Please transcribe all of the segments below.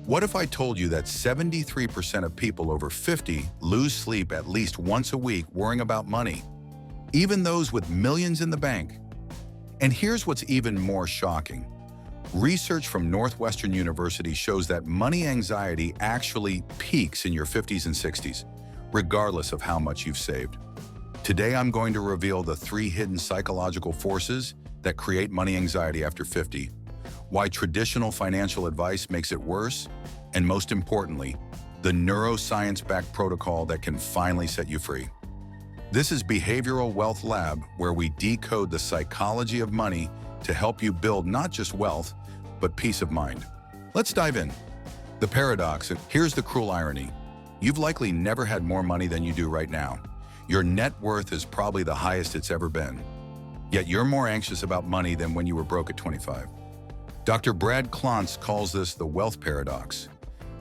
What if I told you that 73% of people over 50 lose sleep at least once a week worrying about money, even those with millions in the bank? And here's what's even more shocking. Research from Northwestern University shows that money anxiety actually peaks in your 50s and 60s, regardless of how much you've saved. Today, I'm going to reveal the 3 hidden psychological forces that create money anxiety after 50, why traditional financial advice makes it worse, and most importantly, the neuroscience-backed protocol that can finally set you free. This is Behavioral Wealth Lab, where we decode the psychology of money to help you build not just wealth, but peace of mind. Let's dive in. The paradox, and here's the cruel irony. You've likely never had more money than you do right now. Your net worth is probably the highest it's ever been. Yet you're more anxious about money than when you were broke at 25. Dr. Brad Klontz calls this the wealth paradox,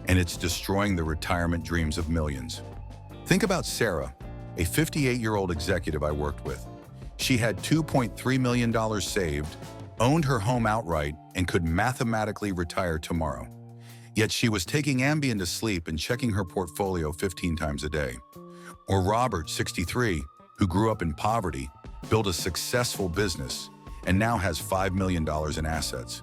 and it's destroying the retirement dreams of millions. Think about Sarah, a 58-year-old executive I worked with. She had $2.3 million saved, owned her home outright, and could mathematically retire tomorrow. Yet she was taking Ambien to sleep and checking her portfolio 15 times a day. Or Robert, 63, who grew up in poverty, built a successful business, and now has $5 million in assets.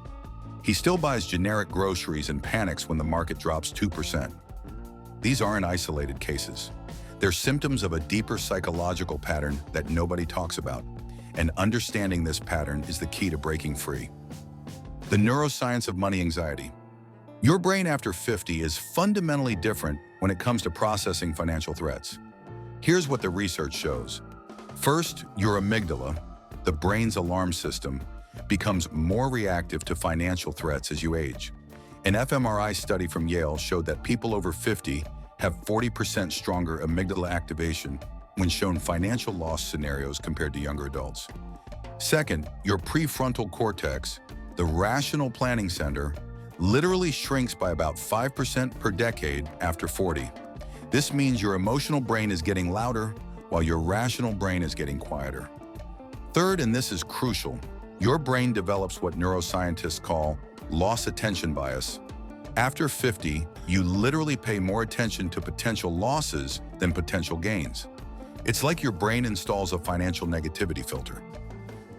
He still buys generic groceries and panics when the market drops 2%. These aren't isolated cases. They're symptoms of a deeper psychological pattern that nobody talks about. And understanding this pattern is the key to breaking free. The neuroscience of money anxiety. Your brain after 50 is fundamentally different when it comes to processing financial threats. Here's what the research shows. First, your amygdala, the brain's alarm system, becomes more reactive to financial threats as you age. An fMRI study from Yale showed that people over 50 have 40% stronger amygdala activation when shown financial loss scenarios compared to younger adults. Second, your prefrontal cortex, the rational planning center, literally shrinks by about 5% per decade after 40. This means your emotional brain is getting louder while your rational brain is getting quieter. Third, and this is crucial, your brain develops what neuroscientists call loss attention bias. After 50, you literally pay more attention to potential losses than potential gains. It's like your brain installs a financial negativity filter.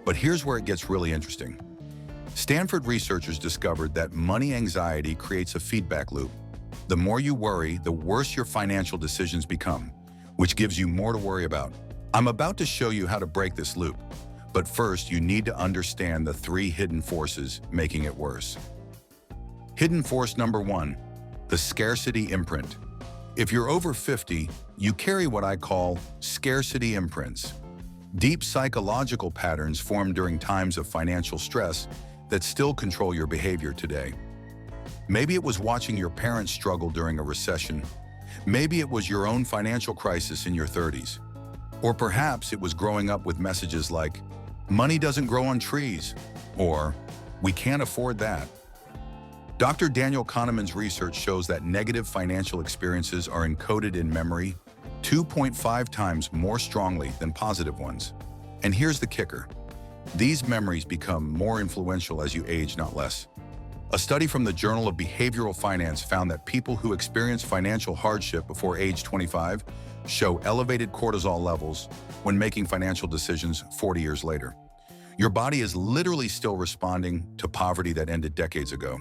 But here's where it gets really interesting. Stanford researchers discovered that money anxiety creates a feedback loop. The more you worry, the worse your financial decisions become, which gives you more to worry about. I'm about to show you how to break this loop. But first, you need to understand the 3 hidden forces making it worse. Hidden force number 1, the scarcity imprint. If you're over 50, you carry what I call scarcity imprints. Deep psychological patterns formed during times of financial stress that still control your behavior today. Maybe it was watching your parents struggle during a recession. Maybe it was your own financial crisis in your 30s. Or perhaps it was growing up with messages like, "Money doesn't grow on trees," or "We can't afford that." Dr. Daniel Kahneman's research shows that negative financial experiences are encoded in memory 2.5 times more strongly than positive ones. And here's the kicker. These memories become more influential as you age, not less. A study from the Journal of Behavioral Finance found that people who experience financial hardship before age 25 show elevated cortisol levels when making financial decisions 40 years later. Your body is literally still responding to poverty that ended decades ago.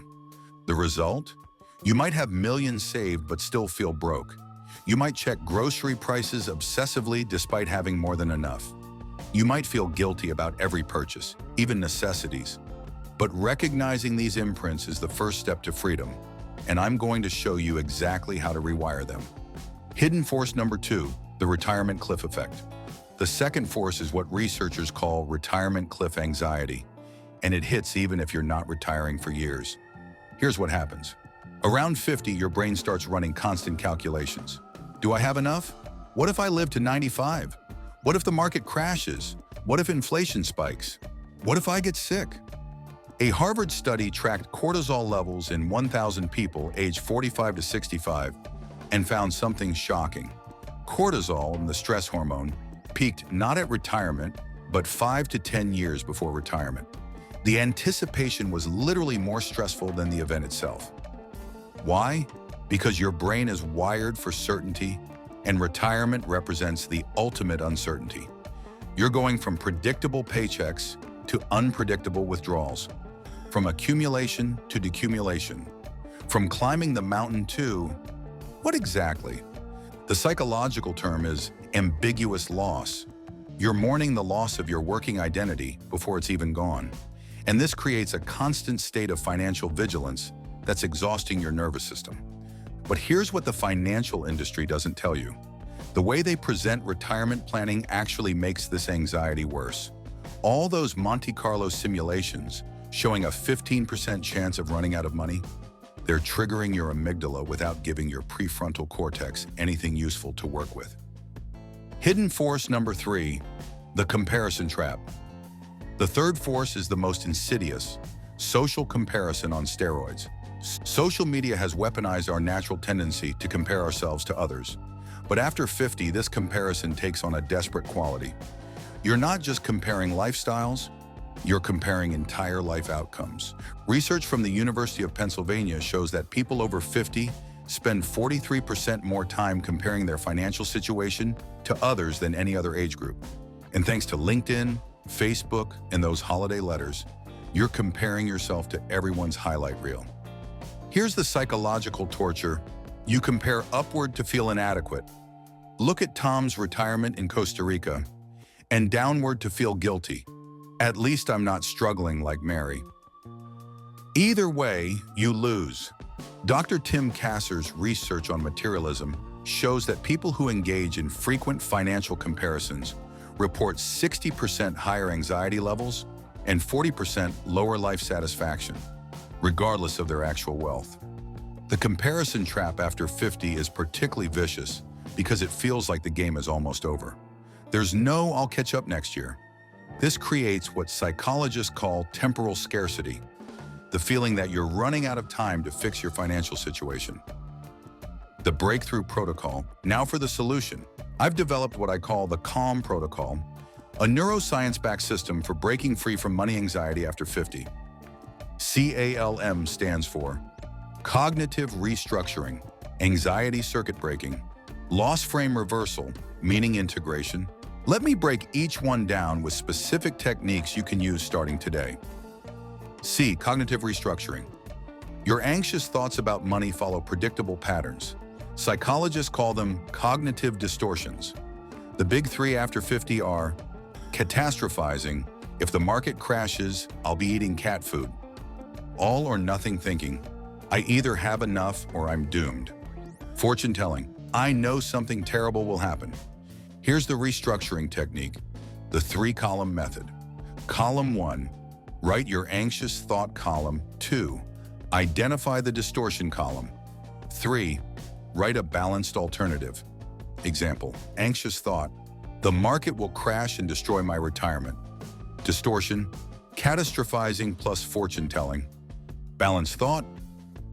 The result? You might have millions saved but still feel broke. You might check grocery prices obsessively despite having more than enough. You might feel guilty about every purchase, even necessities. But recognizing these imprints is the first step to freedom, and I'm going to show you exactly how to rewire them. Hidden force number 2, the retirement cliff effect. The second force is what researchers call retirement cliff anxiety, and it hits even if you're not retiring for years. Here's what happens. Around 50, your brain starts running constant calculations. Do I have enough? What if I live to 95? What if the market crashes? What if inflation spikes? What if I get sick? A Harvard study tracked cortisol levels in 1,000 people aged 45 to 65 and found something shocking. Cortisol, the stress hormone, peaked not at retirement, but 5 to 10 years before retirement. The anticipation was literally more stressful than the event itself. Why? Because your brain is wired for certainty, and retirement represents the ultimate uncertainty. You're going from predictable paychecks to unpredictable withdrawals, from accumulation to decumulation, from climbing the mountain to what exactly? The psychological term is ambiguous loss. You're mourning the loss of your working identity before it's even gone. And this creates a constant state of financial vigilance that's exhausting your nervous system. But here's what the financial industry doesn't tell you. The way they present retirement planning actually makes this anxiety worse. All those Monte Carlo simulations showing a 15% chance of running out of money, they're triggering your amygdala without giving your prefrontal cortex anything useful to work with. Hidden force number 3, the comparison trap. The third force is the most insidious, social comparison on steroids. Social media has weaponized our natural tendency to compare ourselves to others. But after 50, this comparison takes on a desperate quality. You're not just comparing lifestyles, you're comparing entire life outcomes. Research from the University of Pennsylvania shows that people over 50 spend 43% more time comparing their financial situation to others than any other age group. And thanks to LinkedIn, Facebook, and those holiday letters, you're comparing yourself to everyone's highlight reel. Here's the psychological torture. You compare upward to feel inadequate. Look at Tom's retirement in Costa Rica, and downward to feel guilty. At least I'm not struggling like Mary. Either way, you lose. Dr. Tim Kasser's research on materialism shows that people who engage in frequent financial comparisons report 60% higher anxiety levels and 40% lower life satisfaction, regardless of their actual wealth. The comparison trap after 50 is particularly vicious because it feels like the game is almost over. There's no "I'll catch up next year." This creates what psychologists call temporal scarcity, the feeling that you're running out of time to fix your financial situation. The breakthrough protocol. Now for the solution. I've developed what I call the CALM protocol, a neuroscience-backed system for breaking free from money anxiety after 50. CALM stands for cognitive restructuring, anxiety circuit breaking, loss frame reversal, meaning integration. Let me break each one down with specific techniques you can use starting today. C. Cognitive restructuring. Your anxious thoughts about money follow predictable patterns. Psychologists call them cognitive distortions. The big 3 after 50 are catastrophizing. If the market crashes, I'll be eating cat food. All or nothing thinking. I either have enough or I'm doomed. Fortune telling. I know something terrible will happen. Here's the restructuring technique, the 3-column method. Column 1, write your anxious thought column. 2, identify the distortion column. 3, write a balanced alternative. Example, anxious thought, the market will crash and destroy my retirement. Distortion, catastrophizing plus fortune telling. Balanced thought,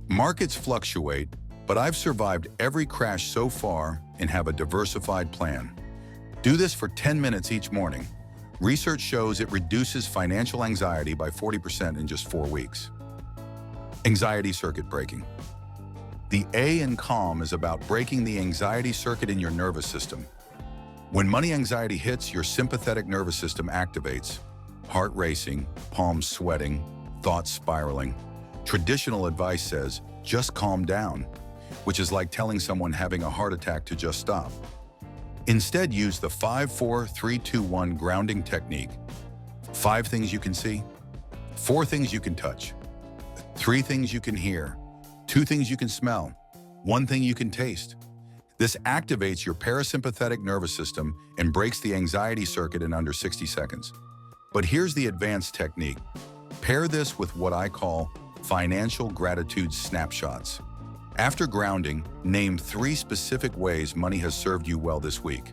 markets fluctuate, but I've survived every crash so far and have a diversified plan. Do this for 10 minutes each morning. Research shows it reduces financial anxiety by 40% in just 4 weeks. Anxiety circuit breaking. The A in CALM is about breaking the anxiety circuit in your nervous system. When money anxiety hits, your sympathetic nervous system activates. Heart racing, palms sweating, thoughts spiraling. Traditional advice says, just calm down, which is like telling someone having a heart attack to just stop. Instead, use the 5-4-3-2-1 grounding technique. 5 things you can see, 4 things you can touch, 3 things you can hear, 2 things you can smell, 1 thing you can taste. This activates your parasympathetic nervous system and breaks the anxiety circuit in under 60 seconds. But here's the advanced technique. Pair this with what I call financial gratitude snapshots. After grounding, name 3 specific ways money has served you well this week.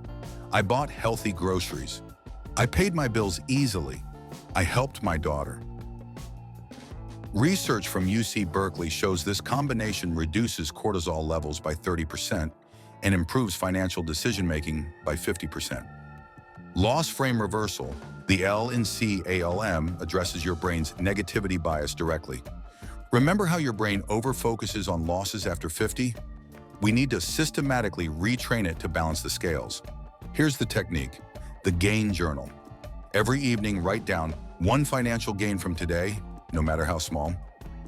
I bought healthy groceries. I paid my bills easily. I helped my daughter. Research from UC Berkeley shows this combination reduces cortisol levels by 30% and improves financial decision-making by 50%. Loss frame reversal, the L in CALM, addresses your brain's negativity bias directly. Remember how your brain overfocuses on losses after 50? We need to systematically retrain it to balance the scales. Here's the technique: the gain journal. Every evening, write down one financial gain from today, no matter how small,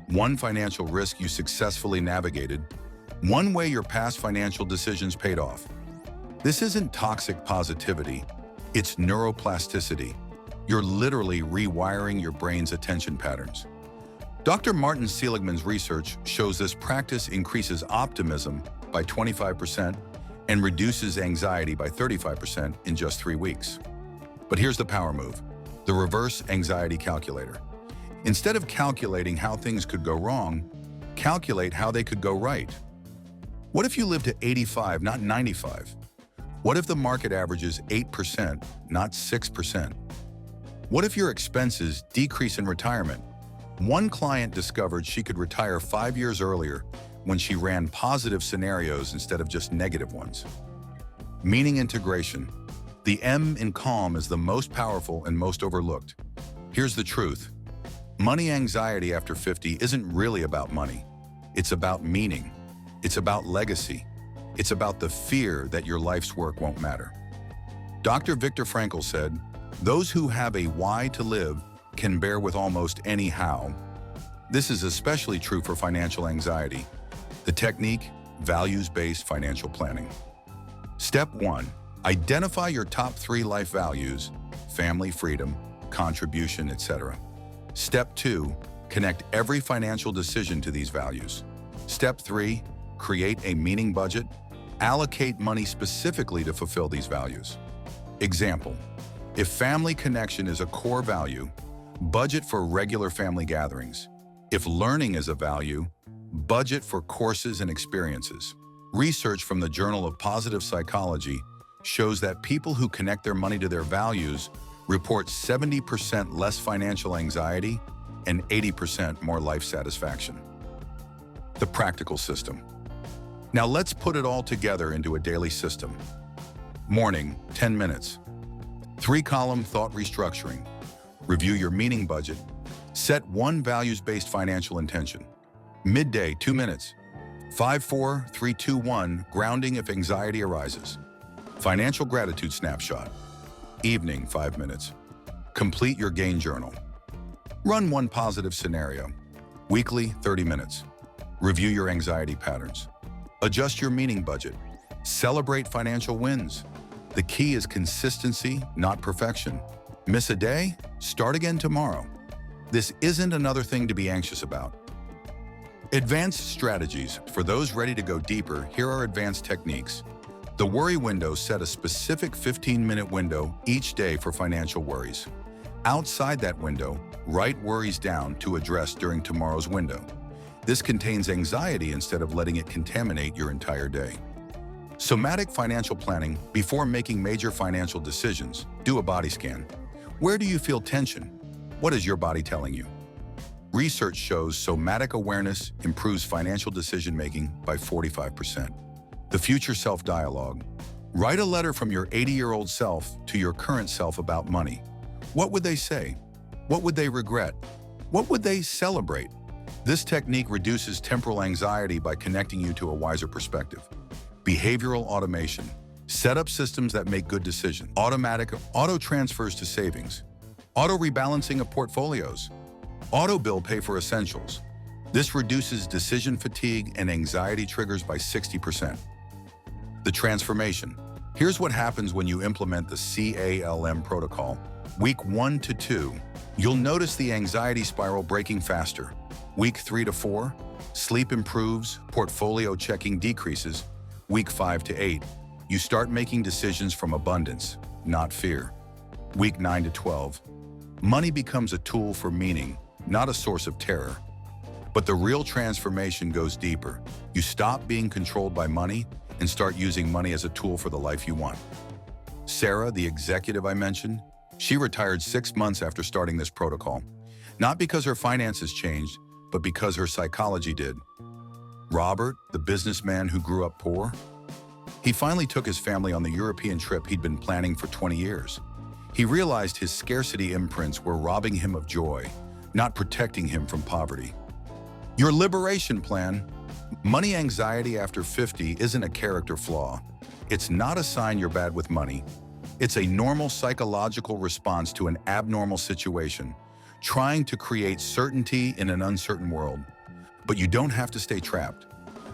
one financial risk you successfully navigated, one way your past financial decisions paid off. This isn't toxic positivity, it's neuroplasticity. You're literally rewiring your brain's attention patterns. Dr. Martin Seligman's research shows this practice increases optimism by 25% and reduces anxiety by 35% in just 3 weeks. But here's the power move: the reverse anxiety calculator. Instead of calculating how things could go wrong, calculate how they could go right. What if you live to 85, not 95? What if the market averages 8%, not 6%? What if your expenses decrease in retirement? One client discovered she could retire 5 years earlier when she ran positive scenarios instead of just negative ones. Meaning integration. The M in calm is the most powerful and most overlooked. Here's the truth: money anxiety after 50 isn't really about money. It's about meaning. It's about legacy. It's about the fear that your life's work won't matter. Dr. Viktor Frankl said, "Those who have a why to live can bear with almost any how." This is especially true for financial anxiety. The technique: values-based financial planning. Step 1. Identify your top 3 life values: family, freedom, contribution, etc. Step 2. Connect every financial decision to these values. Step 3. Create a meaning budget. Allocate money specifically to fulfill these values. Example: if family connection is a core value, budget for regular family gatherings. If learning is a value, budget for courses and experiences. Research from the Journal of Positive Psychology shows that people who connect their money to their values report 70% less financial anxiety and 80% more life satisfaction. The practical system. Now let's put it all together into a daily system. Morning, 10 minutes. 3-column thought restructuring. Review your meaning budget. Set one values-based financial intention. Midday, 2 minutes. 5-4-3-2-1, grounding if anxiety arises. Financial gratitude snapshot. Evening, 5 minutes. Complete your gain journal. Run one positive scenario. Weekly, 30 minutes. Review your anxiety patterns. Adjust your meaning budget. Celebrate financial wins. The key is consistency, not perfection. Miss a day? Start again tomorrow. This isn't another thing to be anxious about. Advanced strategies. For those ready to go deeper, here are advanced techniques. The worry window: set a specific 15-minute window each day for financial worries. Outside that window, write worries down to address during tomorrow's window. This contains anxiety instead of letting it contaminate your entire day. Somatic financial planning. Before making major financial decisions, do a body scan. Where do you feel tension? What is your body telling you? Research shows somatic awareness improves financial decision-making by 45%. The future self-dialogue. Write a letter from your 80-year-old self to your current self about money. What would they say? What would they regret? What would they celebrate? This technique reduces temporal anxiety by connecting you to a wiser perspective. Behavioral automation. Set up systems that make good decisions. Automatic auto transfers to savings. Auto rebalancing of portfolios. Auto bill pay for essentials. This reduces decision fatigue and anxiety triggers by 60%. The transformation. Here's what happens when you implement the CALM protocol. Week 1 to 2, you'll notice the anxiety spiral breaking faster. Week 3 to 4, sleep improves, portfolio checking decreases. Week 5 to 8, you start making decisions from abundance, not fear. Week 9 to 12, money becomes a tool for meaning, not a source of terror. But the real transformation goes deeper. You stop being controlled by money and start using money as a tool for the life you want. Sarah, the executive I mentioned, she retired 6 months after starting this protocol. Not because her finances changed, but because her psychology did. Robert, the businessman who grew up poor, he finally took his family on the European trip he'd been planning for 20 years. He realized his scarcity imprints were robbing him of joy, not protecting him from poverty. Your liberation plan. Money anxiety after 50 isn't a character flaw. It's not a sign you're bad with money. It's a normal psychological response to an abnormal situation, trying to create certainty in an uncertain world. But you don't have to stay trapped.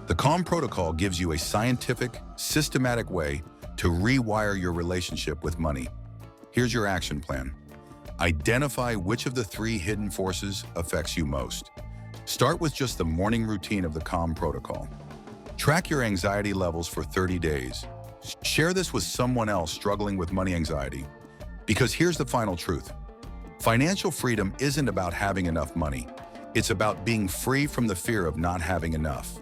The Calm Protocol gives you a scientific, systematic way to rewire your relationship with money. Here's your action plan. Identify which of the 3 hidden forces affects you most. Start with just the morning routine of the Calm Protocol. Track your anxiety levels for 30 days. Share this with someone else struggling with money anxiety. Because here's the final truth. Financial freedom isn't about having enough money. It's about being free from the fear of not having enough.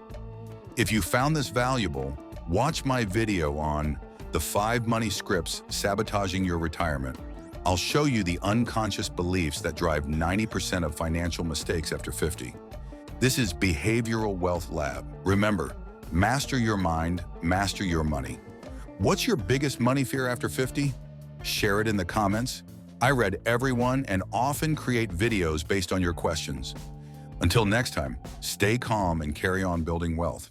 If you found this valuable, watch my video on the 5 money scripts sabotaging your retirement. I'll show you the unconscious beliefs that drive 90% of financial mistakes after 50. This is Behavioral Wealth Lab. Remember, master your mind, master your money. What's your biggest money fear after 50? Share it in the comments. I read every one and often create videos based on your questions. Until next time, stay calm and carry on building wealth.